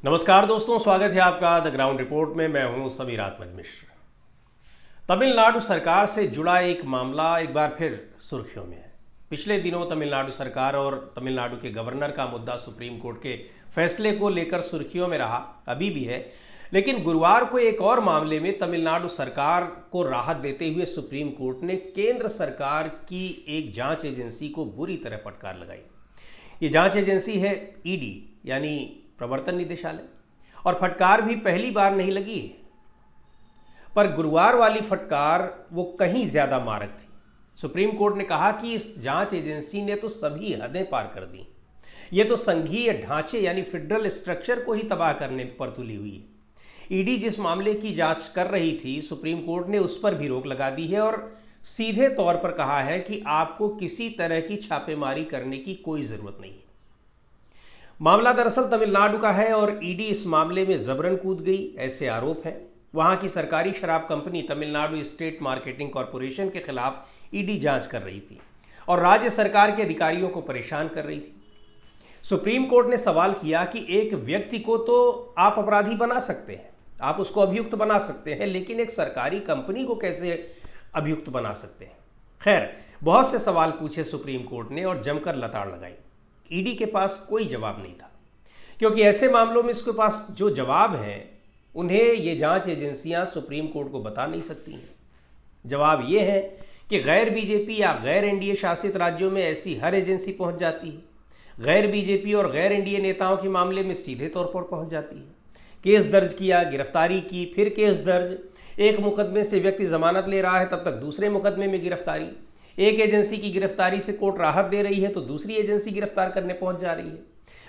नमस्कार दोस्तों, स्वागत है आपका द ग्राउंड रिपोर्ट में। मैं हूं समीर आत्मज मिश्र। तमिलनाडु सरकार से जुड़ा एक मामला एक बार फिर सुर्खियों में है। पिछले दिनों तमिलनाडु सरकार और तमिलनाडु के गवर्नर का मुद्दा सुप्रीम कोर्ट के फैसले को लेकर सुर्खियों में रहा, अभी भी है। लेकिन गुरुवार को एक और मामले में तमिलनाडु सरकार को राहत देते हुए सुप्रीम कोर्ट ने केंद्र सरकार की एक जांच एजेंसी को बुरी तरह फटकार लगाई। ये जांच एजेंसी है ईडी यानी प्रवर्तन निदेशालय, और फटकार भी पहली बार नहीं लगी है। पर गुरुवार वाली फटकार वो कहीं ज्यादा मारक थी। सुप्रीम कोर्ट ने कहा कि इस जांच एजेंसी ने तो सभी हदें पार कर दी। ये तो संघीय ढांचे यानी फेडरल स्ट्रक्चर को ही तबाह करने पर तुली हुई है। ईडी जिस मामले की जांच कर रही थी, सुप्रीम कोर्ट ने उस पर भी रोक लगा दी है और सीधे तौर पर कहा है कि आपको किसी तरह की छापेमारी करने की कोई जरूरत नहीं है। मामला दरअसल तमिलनाडु का है और ईडी इस मामले में जबरन कूद गई, ऐसे आरोप है। वहां की सरकारी शराब company Tamil Nadu state marketing corporation के खिलाफ ईडी जांच कर रही थी और राज्य सरकार के अधिकारियों को परेशान कर रही थी। सुप्रीम कोर्ट ने सवाल किया कि एक व्यक्ति को तो आप अपराधी बना सकते हैं, आप उसको अभियुक्त बना सकते हैं, लेकिन एक सरकारी कंपनी को कैसे अभियुक्त बना सकते हैं। खैर, बहुत से सवाल पूछे सुप्रीम कोर्ट ने और जमकर लताड़ लगाई। ईडी के पास कोई जवाब नहीं था, क्योंकि ऐसे मामलों में इसके पास जो जवाब हैं उन्हें ये जांच एजेंसियां सुप्रीम कोर्ट को बता नहीं सकती हैं। जवाब ये है कि गैर बीजेपी या गैर एनडीए शासित राज्यों में ऐसी हर एजेंसी पहुंच जाती है। गैर बीजेपी और गैर एनडीए नेताओं के मामले में सीधे तौर पर पहुंच जाती है। केस दर्ज किया, गिरफ्तारी की, फिर केस दर्ज, एक मुकदमे से व्यक्ति जमानत ले रहा है तब तक दूसरे मुकदमे में गिरफ्तारी। एक एजेंसी की गिरफ्तारी से कोर्ट राहत दे रही है तो दूसरी एजेंसी गिरफ्तार करने पहुंच जा रही है।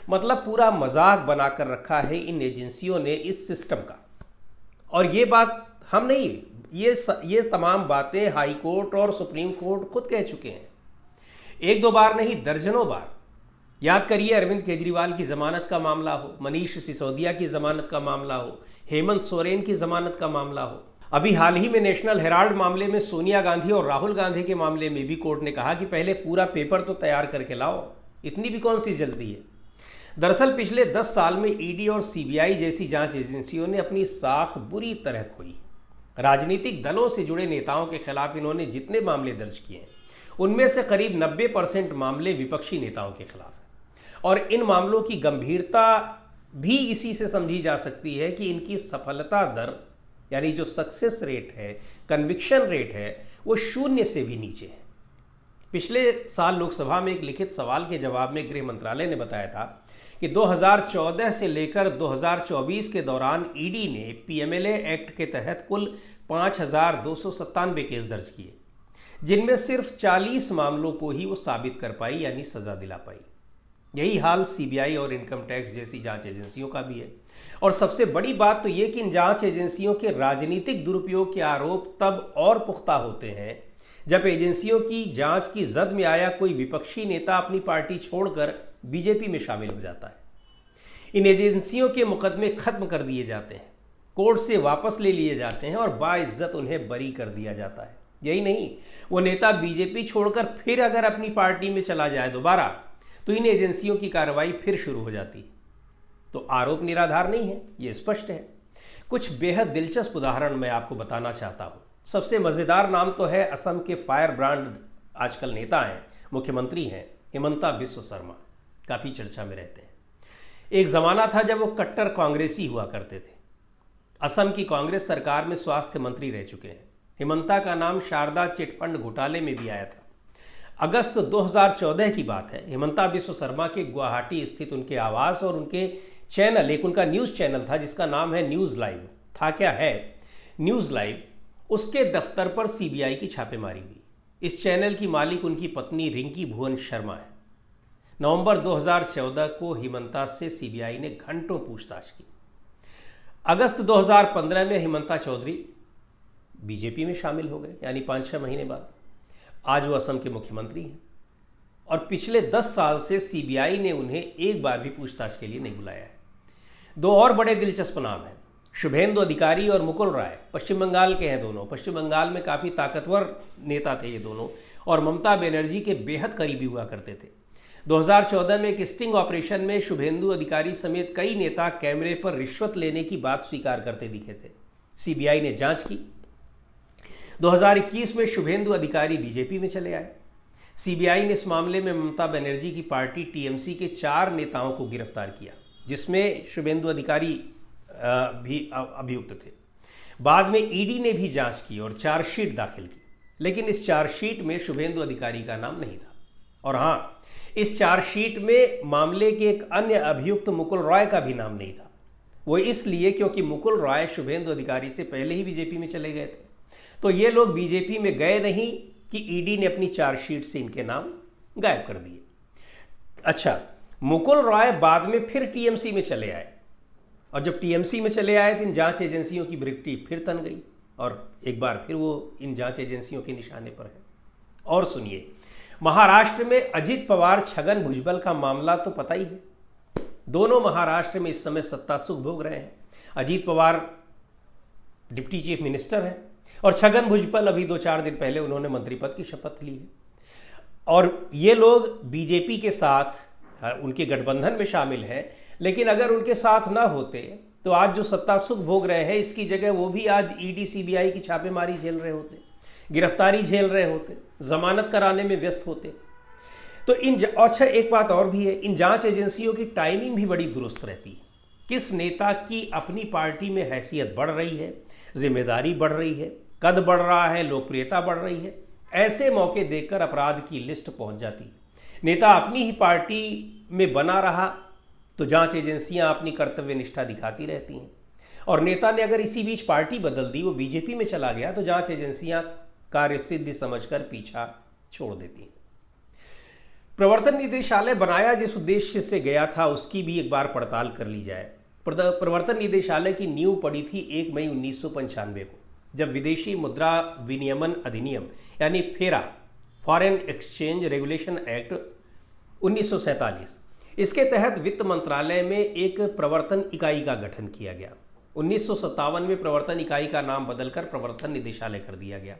मतलब पूरा मजाक बनाकर रखा है इन एजेंसियों ने इस सिस्टम का। और ये बात हम नहीं, ये तमाम बातें हाई कोर्ट और सुप्रीम कोर्ट खुद कह चुके हैं। एक दो बार नहीं, दर्जनों बार। याद करिए, अरविंद केजरीवाल की जमानत का मामला हो, मनीष सिसोदिया की जमानत का मामला हो, हेमंत सोरेन की जमानत का मामला हो। अभी हाल ही में नेशनल हेराल्ड मामले में सोनिया गांधी और राहुल गांधी के मामले में भी कोर्ट ने कहा कि पहले पूरा पेपर तो तैयार करके लाओ, इतनी भी कौन सी जल्दी है। दरअसल पिछले 10 साल में ईडी और सीबीआई जैसी जांच एजेंसियों ने अपनी साख बुरी तरह खोई। राजनीतिक दलों से जुड़े नेताओं के खिलाफ इन्होंने जितने मामले दर्ज किए हैं उनमें से करीब 90% मामले विपक्षी नेताओं के खिलाफ हैं। और इन मामलों की गंभीरता भी इसी से समझी जा सकती है कि इनकी सफलता दर यानी जो सक्सेस रेट है, कन्विक्शन रेट है, वो 0 से भी नीचे है। पिछले साल लोकसभा में एक लिखित सवाल के जवाब में गृह मंत्रालय ने बताया था कि 2014 से लेकर 2024 के दौरान ईडी ने पीएमएलए एक्ट के तहत कुल 5297 केस दर्ज किए, जिनमें सिर्फ 40 मामलों को ही वो साबित कर पाई यानी सजा दिला पाई। यही हाल सीबीआई और इनकम टैक्स जैसी जांच एजेंसियों का भी है। और सबसे बड़ी बात तो ये कि इन जांच एजेंसियों के राजनीतिक दुरुपयोग के आरोप तब और पुख्ता होते हैं जब एजेंसियों की जांच की जद में आया कोई विपक्षी नेता अपनी पार्टी छोड़कर बीजेपी में शामिल हो जाता है। इन एजेंसियों के मुकदमे खत्म कर दिए जाते हैं, कोर्ट से वापस ले लिए जाते हैं और बाइज्जत उन्हें बरी कर दिया जाता है। यही नहीं, वो नेता बीजेपी छोड़कर फिर अगर अपनी पार्टी में चला जाए दोबारा तो इन एजेंसियों की कार्रवाई फिर शुरू हो जाती है। तो आरोप निराधार नहीं है, ये स्पष्ट है। कुछ बेहद दिलचस्प उदाहरण मैं आपको बताना चाहता हूं। सबसे मजेदार नाम तो है असम के फायर ब्रांड आजकल नेता हैं, मुख्यमंत्री हैं, हिमंता बिस्वा शर्मा, काफी चर्चा में रहते हैं। एक जमाना था जब वो कट्टर कांग्रेसी हुआ करते थे। असम की कांग्रेस सरकार में स्वास्थ्य मंत्री रह चुके हैं। हिमंता का नाम शारदा चिटफंड घोटाले में भी आया था। अगस्त 2014 की बात है। हिमंता बिस्वा शर्मा के गुवाहाटी स्थित उनके आवास और उनके चैनल, एक उनका न्यूज़ चैनल था जिसका नाम है न्यूज़ लाइव, था क्या है न्यूज़ लाइव, उसके दफ्तर पर सीबीआई की छापेमारी हुई। इस चैनल की मालिक उनकी पत्नी रिंकी भुवन शर्मा है। नवंबर 2014 को हिमंता से सीबीआई ने घंटों पूछताछ की। अगस्त 2015 में हिमंता चौधरी बीजेपी में शामिल हो गए, यानी 5-6 महीने बाद। आज वो असम के मुख्यमंत्री हैं और पिछले 10 साल से सीबीआई ने उन्हें एक बार भी पूछताछ के लिए नहीं बुलाया है। दो और बड़े दिलचस्प नाम हैं, शुभेंदु अधिकारी और मुकुल राय। पश्चिम बंगाल के हैं दोनों। पश्चिम बंगाल में काफ़ी ताकतवर नेता थे ये दोनों और ममता बनर्जी के बेहद करीबी हुआ करते थे। 2014 में एक स्टिंग ऑपरेशन में शुभेंदु अधिकारी समेत कई नेता कैमरे पर रिश्वत लेने की बात स्वीकार करते दिखे थे। सीबीआई ने जांच की। 2021 में शुभेंदु अधिकारी बीजेपी में चले आए। सीबीआई ने इस मामले में ममता बनर्जी की पार्टी टीएमसी के 4 नेताओं को गिरफ्तार किया, जिसमें शुभेंदु अधिकारी भी अभियुक्त थे। बाद में ईडी ने भी जांच की और चार्जशीट दाखिल की, लेकिन इस चार्जशीट में शुभेंदु अधिकारी का नाम नहीं था। और हाँ, इस चार्जशीट में मामले के एक अन्य अभियुक्त मुकुल रॉय का भी नाम नहीं था। वो इसलिए क्योंकि मुकुल रॉय शुभेंदु अधिकारी से पहले ही बीजेपी में चले गए थे, तो ये लोग बीजेपी में गए नहीं कि ईडी ने अपनी चार्जशीट से इनके नाम गायब कर दिए। अच्छा, मुकुल रॉय बाद में फिर टीएमसी में चले आए, और जब टीएमसी में चले आए तो इन जांच एजेंसियों की वृत्ति फिर तन गई और एक बार फिर वो इन जांच एजेंसियों के निशाने पर है। और सुनिए, महाराष्ट्र में अजित पवार छगन भुजबल का मामला तो पता ही है। दोनों महाराष्ट्र में इस समय सत्ता सुख भोग रहे हैं। Ajit Pawar deputy chief minister हैं और छगन भुजबल अभी 2-4 दिन पहले उन्होंने मंत्री पद की शपथ ली है। और ये लोग बीजेपी के साथ उनके गठबंधन में शामिल हैं, लेकिन अगर उनके साथ ना होते तो आज जो सत्ता सुख भोग रहे हैं इसकी जगह वो भी आज ईडी सीबीआई की छापेमारी झेल रहे होते, गिरफ्तारी झेल रहे होते, जमानत कराने में व्यस्त होते। तो अच्छा, एक बात और भी है, इन जांच एजेंसियों की टाइमिंग भी बड़ी दुरुस्त रहती है। किस नेता की अपनी पार्टी में हैसियत बढ़ रही है, जिम्मेदारी बढ़ रही है, कद बढ़ रहा है, लोकप्रियता बढ़ रही है, ऐसे मौके देखकर अपराध की लिस्ट पहुंच जाती है। नेता अपनी ही पार्टी में बना रहा तो जांच एजेंसियां अपनी कर्तव्य निष्ठा दिखाती रहती हैं, और नेता ने अगर इसी बीच पार्टी बदल दी, वो बीजेपी में चला गया, तो जांच एजेंसियां कार्यसिद्धि समझकर पीछा छोड़ देती हैं। प्रवर्तन निदेशालय बनाया जिस उद्देश्य से गया था उसकी भी एक बार पड़ताल कर ली जाए। प्रवर्तन निदेशालय की नींव पड़ी थी 1 मई 1995 को, जब विदेशी मुद्रा विनियमन अधिनियम यानी फेरा, फॉरेन एक्सचेंज रेगुलेशन एक्ट 1947, इसके तहत वित्त मंत्रालय में एक प्रवर्तन इकाई का गठन किया गया। 1957 में प्रवर्तन इकाई का नाम बदलकर प्रवर्तन निदेशालय कर दिया गया।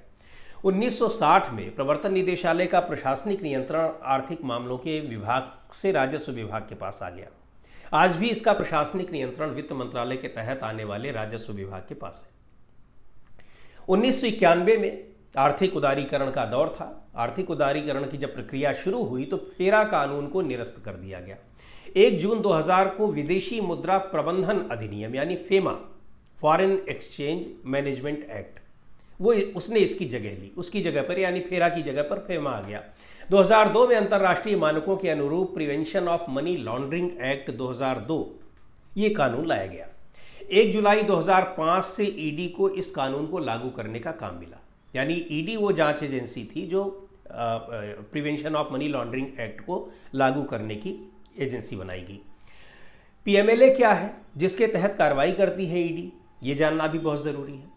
1960 में प्रवर्तन निदेशालय का प्रशासनिक नियंत्रण आर्थिक मामलों के विभाग से राजस्व विभाग के पास आ गया। आज भी इसका प्रशासनिक नियंत्रण वित्त मंत्रालय के तहत आने वाले राजस्व विभाग के पास है। 1991 में आर्थिक उदारीकरण का दौर था। आर्थिक उदारीकरण की जब प्रक्रिया शुरू हुई तो फेरा कानून को निरस्त कर दिया गया। 1 जून 2000 को विदेशी मुद्रा प्रबंधन अधिनियम यानी FEMA, foreign exchange management act, वो उसने इसकी जगह ली। उसकी जगह पर यानी फेरा की जगह पर फेमा आ गया। 2002 में अंतर्राष्ट्रीय मानकों के अनुरूप prevention of money laundering act 2002 ये कानून लाया गया। 1 जुलाई 2005 से ईडी को इस कानून को लागू करने का काम मिला। यानी ईडी वो जांच एजेंसी थी जो prevention of money laundering act को लागू करने की एजेंसी बनाई गई। पीएमएलए क्या है जिसके तहत कार्रवाई करती है ईडी, ये जानना भी बहुत ज़रूरी है।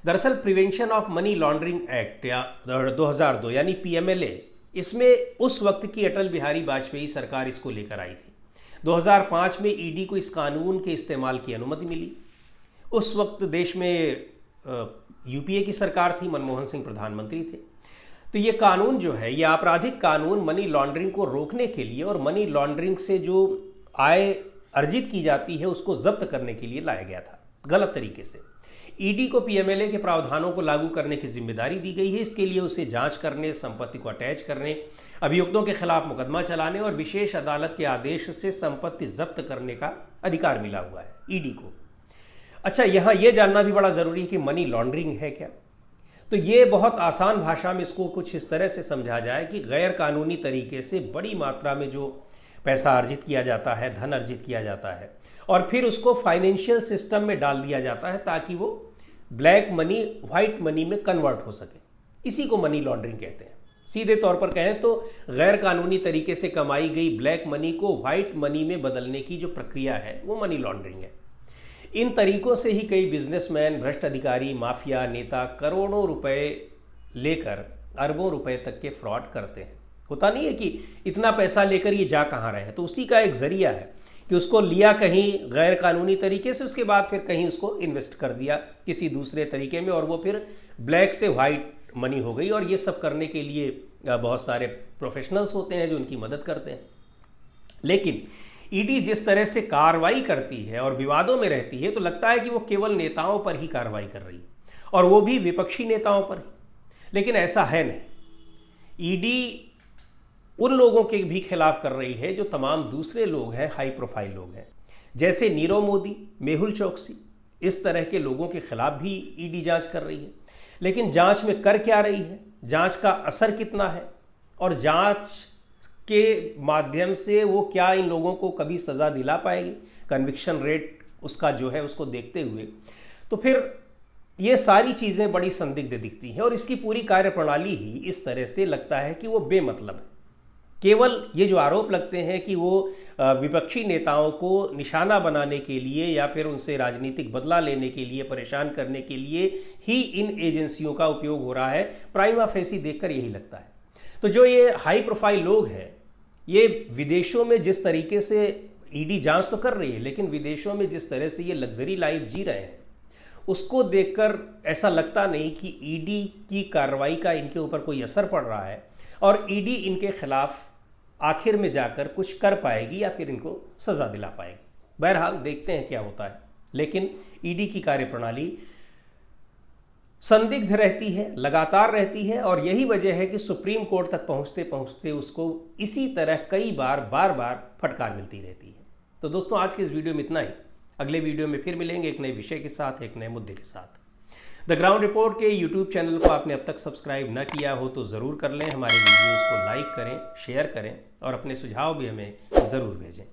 दरअसल prevention of money laundering act या 2002 यानी पीएमएलए, इसमें उस वक्त की अटल बिहारी वाजपेयी सरकार इसको लेकर आई थी। 2005 में ईडी को इस कानून के इस्तेमाल की अनुमति मिली। उस वक्त देश में यूपीए की सरकार थी, मनमोहन सिंह प्रधानमंत्री थे। तो ये कानून जो है, ये आपराधिक कानून मनी लॉन्ड्रिंग को रोकने के लिए और मनी लॉन्ड्रिंग से जो आय अर्जित की जाती है उसको जब्त करने के लिए लाया गया था गलत तरीके से। ईडी को पीएमएलए के प्रावधानों को लागू करने की जिम्मेदारी दी गई है। इसके लिए उसे जांच करने, संपत्ति को अटैच करने, अभियुक्तों के खिलाफ मुकदमा चलाने और विशेष अदालत के आदेश से संपत्ति जब्त करने का अधिकार मिला हुआ है ईडी को। अच्छा, यहाँ ये जानना भी बड़ा ज़रूरी है कि मनी लॉन्ड्रिंग है क्या। तो ये बहुत आसान भाषा में इसको कुछ इस तरह से समझा जाए कि गैर कानूनी तरीके से बड़ी मात्रा में जो पैसा अर्जित किया जाता है, धन अर्जित किया जाता है, और फिर उसको फाइनेंशियल सिस्टम में डाल दिया जाता है ताकि वो ब्लैक मनी व्हाइट मनी में कन्वर्ट हो सके। इसी को मनी लॉन्ड्रिंग कहते हैं। सीधे तौर पर कहें तो गैर कानूनी तरीके से कमाई गई ब्लैक मनी को व्हाइट मनी में बदलने की जो प्रक्रिया है वो मनी लॉन्ड्रिंग है। इन तरीकों से ही कई बिजनेसमैन, भ्रष्ट अधिकारी, माफिया नेता करोड़ों रुपए लेकर अरबों रुपए तक के फ्रॉड करते हैं। होता नहीं है कि इतना पैसा लेकर ये जा कहाँ रहे, तो उसी का एक जरिया है कि उसको लिया कहीं गैर कानूनी तरीके से, उसके बाद फिर कहीं उसको इन्वेस्ट कर दिया किसी दूसरे तरीके में, और वो फिर ब्लैक से वाइट मनी हो गई। और ये सब करने के लिए बहुत सारे प्रोफेशनल्स होते हैं जो उनकी मदद करते हैं। लेकिन ईडी जिस तरह से कार्रवाई करती है और विवादों में रहती है तो लगता है कि वो केवल नेताओं पर ही कार्रवाई कर रही है, और वो भी विपक्षी नेताओं पर ही। लेकिन ऐसा है नहीं। ईडी उन लोगों के भी खिलाफ कर रही है जो तमाम दूसरे लोग हैं, हाई प्रोफाइल लोग हैं, जैसे नीरव मोदी, मेहुल चोकसी, इस तरह के लोगों के खिलाफ भी ईडी जांच कर रही है। लेकिन जांच में कर क्या रही है, जांच का असर कितना है, और जांच के माध्यम से वो क्या इन लोगों को कभी सज़ा दिला पाएगी, कन्विक्शन रेट उसका जो है उसको देखते हुए, तो फिर ये सारी चीज़ें बड़ी संदिग्ध दिखती हैं। और इसकी पूरी कार्यप्रणाली ही इस तरह से लगता है कि वो बेमतलब है। केवल ये जो आरोप लगते हैं कि वो विपक्षी नेताओं को निशाना बनाने के लिए या फिर उनसे राजनीतिक बदला लेने के लिए, परेशान करने के लिए ही इन एजेंसियों का उपयोग हो रहा है, प्राइमा फेसी देखकर यही लगता है। तो जो ये हाई प्रोफाइल लोग हैं, ये विदेशों में जिस तरीके से ईडी जांच तो कर रही है, लेकिन विदेशों में जिस तरह से ये लग्जरी लाइफ जी रहे हैं, उसको देखकर ऐसा लगता नहीं कि ईडी की कार्रवाई का इनके ऊपर कोई असर पड़ रहा है और ईडी इनके खिलाफ आखिर में जाकर कुछ कर पाएगी या फिर इनको सज़ा दिला पाएगी। बहरहाल देखते हैं क्या होता है। लेकिन ईडी की कार्यप्रणाली संदिग्ध रहती है, लगातार रहती है, और यही वजह है कि सुप्रीम कोर्ट तक पहुंचते पहुंचते उसको इसी तरह कई बार बार फटकार मिलती रहती है। तो दोस्तों, आज के इस वीडियो में इतना ही। अगले वीडियो में फिर मिलेंगे एक नए विषय के साथ, एक नए मुद्दे के साथ। द ग्राउंड रिपोर्ट के यूट्यूब चैनल को आपने अब तक सब्सक्राइब न किया हो तो ज़रूर कर लें। हमारे वीडियोज़ को लाइक करें, शेयर करें और अपने सुझाव भी हमें ज़रूर भेजें।